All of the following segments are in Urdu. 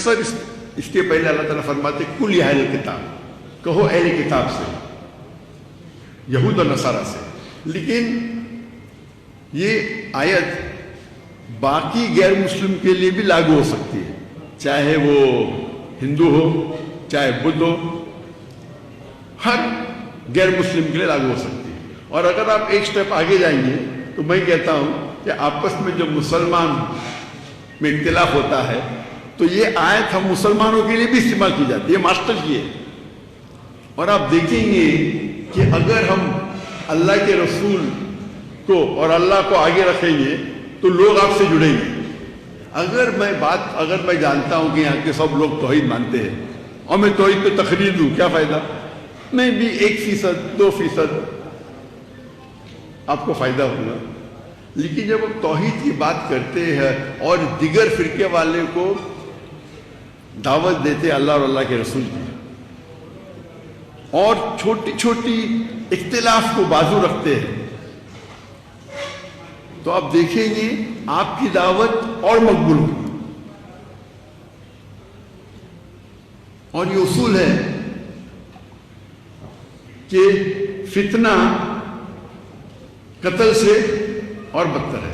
اکثر اس کے پہلے اللہ تعالیٰ فرماتے کل یا اہل کتاب، کہو اہل کتاب سے، یہود اور نصارہ سے. لیکن یہ آیت باقی غیر مسلم کے لیے بھی لاگو ہو سکتی ہے، چاہے وہ ہندو ہو چاہے بدھ ہو، ہر غیر مسلم کے لیے لاگو ہو سکتی ہے. اور اگر آپ ایک سٹیپ آگے جائیں گے تو میں کہتا ہوں کہ آپس میں جب مسلمان میں اختلاف ہوتا ہے تو یہ آیت ہم مسلمانوں کے لیے بھی استعمال کی جاتی ہے، ماسٹر کی ہے. اور آپ دیکھیں گے کہ اگر ہم اللہ کے رسول کو اور اللہ کو آگے رکھیں گے تو لوگ آپ سے جڑیں گے. اگر میں جانتا ہوں کہ یہاں کے سب لوگ توحید مانتے ہیں اور میں توحید پہ تقریر دوں، کیا فائدہ؟ میں بھی 1%، 2% آپ کو فائدہ ہوگا. لیکن جب ہم توحید کی بات کرتے ہیں اور دیگر فرقے والے کو دعوت دیتے اللہ اور اللہ کے رسول کی، اور چھوٹی چھوٹی اختلاف کو بازو رکھتے ہیں، تو آپ دیکھیں گے آپ کی دعوت اور مقبول ہوگی. اور یہ اصول ہے کہ فتنہ قتل سے اور بدتر ہے.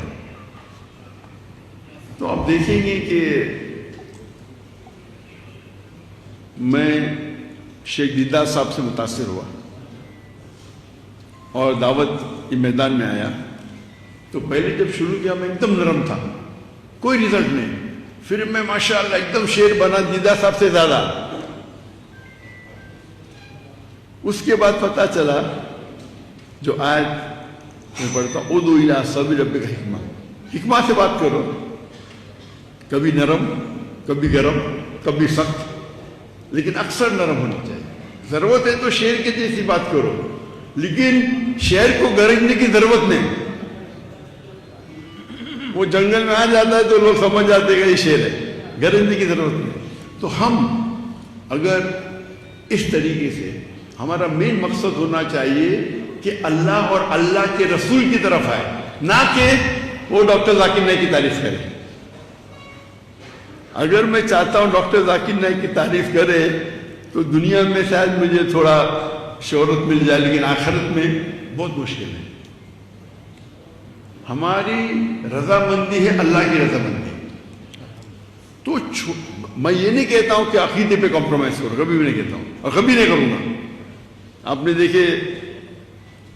تو آپ دیکھیں گے کہ میں شیخ دیدار صاحب سے متاثر ہوا اور دعوت کے میدان میں آیا تو پہلے جب شروع کیا میں ایک دم نرم تھا، کوئی رزلٹ نہیں. پھر میں ماشاءاللہ ایک دم شیر بنا دیدار صاحب سے زیادہ. اس کے بعد پتہ چلا جو آیت میں پڑھتا ہوں ادعو الی سبیل ربک حکمہ سے بات کرو، کبھی نرم کبھی گرم کبھی سخت، لیکن اکثر نرم ہونا چاہیے. ضرورت ہے تو شیر کے جیسی بات کرو، لیکن شیر کو گرجنے کی ضرورت نہیں. وہ جنگل میں آ جاتا ہے تو لوگ سمجھ جاتے ہیں کہ یہ شیر ہے، گرجنے کی ضرورت نہیں. تو ہم اگر اس طریقے سے، ہمارا مین مقصد ہونا چاہیے کہ اللہ اور اللہ کے رسول کی طرف آئے، نہ کہ وہ ڈاکٹر ذاکر نائک کی تعریف کرے. اگر میں چاہتا ہوں ڈاکٹر ذاکر نائک کی تعریف کرے تو دنیا میں شاید مجھے تھوڑا شہرت مل جائے، لیکن آخرت میں بہت مشکل ہے. ہماری رضامندی ہے اللہ کی رضامندی. تو میں یہ نہیں کہتا ہوں کہ عقیدے پہ کمپرومائز کرو، کبھی بھی نہیں کہتا ہوں اور کبھی نہیں کروں گا. آپ نے دیکھے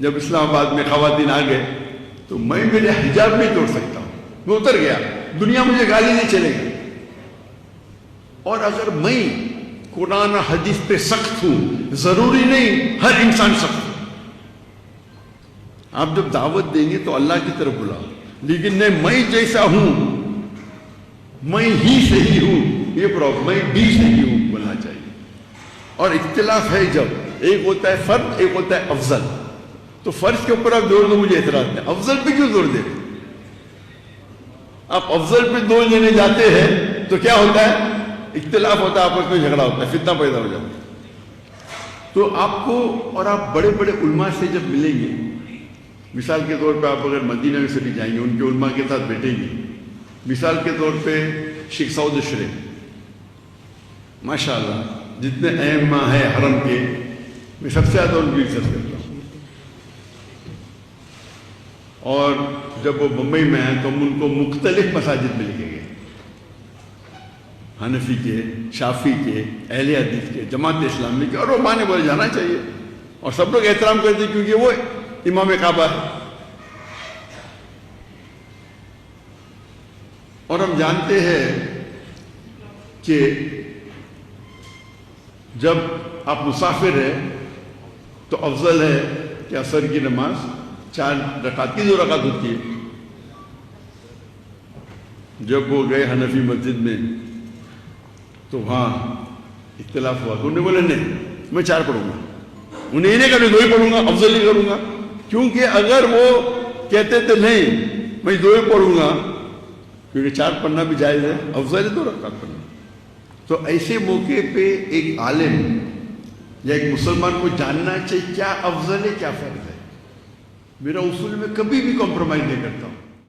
جب اسلام آباد میں خواتین آ گئے تو میں میرے حجاب نہیں توڑ سکتا ہوں، میں اتر گیا، دنیا مجھے گالی نہیں چلے گی. اور اگر میں قرآن و حدیث پہ سخت ہوں، ضروری نہیں ہر انسان سخت ہو. آپ جب دعوت دیں گے تو اللہ کی طرف بلاؤ، لیکن نہیں میں جیسا ہوں میں ہی صحیح ہوں، یہ پرابلم، میں بھی صحیح ہوں بولنا چاہیے. اور اختلاف ہے جب ایک ہوتا ہے فرد، ایک ہوتا ہے افضل. تو فرض کے اوپر آپ زور دو، مجھے اعتراض نہیں. افضل پہ کیوں زور دے؟ آپ افضل پہ زور دینے جاتے ہیں تو کیا ہوتا ہے؟ اختلاف ہوتا ہے، آپس میں جھگڑا ہوتا ہے، فتنہ پیدا ہو جاتا ہے. تو آپ کو اور آپ بڑے بڑے علماء سے جب ملیں گے، مثال کے طور پہ آپ اگر مدینہ میں سے بھی جائیں گے، ان کے علماء کے ساتھ بیٹھیں گے. مثال کے طور پہ شیخ سعود اشرے، ماشاءاللہ جتنے ائمہ ہیں حرم کے، میں سب سے زیادہ ان کی عزت کرتا ہوں. اور جب وہ بمبئی میں آئے تو ہم ان کو مختلف مساجد میں لے کے گئے، حنفی کے، شافی کے، اہل حدیث کے، جماعت اسلامی کے، اور وہ مانے بولے جانا چاہیے. اور سب لوگ احترام کرتے ہیں کیونکہ وہ امام کعبہ ہے. اور ہم جانتے ہیں کہ جب آپ مسافر ہیں تو افضل ہے کہ عصر کی نماز 4 رکعت کی 2 رکعت ہوتی ہے. جب وہ گئے حنفی مسجد میں تو وہاں اختلاف ہوا، تو انہوں نے بولے نہیں میں 4 پڑھوں گا. انہیں یہ نہیں کہا میں 2 ہی پڑھوں گا، افضل ہی کروں گا. کیونکہ اگر وہ کہتے تھے نہیں میں 2 ہی پڑھوں گا، کیونکہ 4 پڑھنا بھی جائز ہے، افضل ہے 2 رکعت پڑھنا. تو ایسے موقع پہ ایک عالم یا ایک مسلمان کو جاننا چاہیے کیا افضل ہے کیا فرض ہے. میرا اصول میں کبھی بھی کمپرومائز نہیں کرتا ہوں.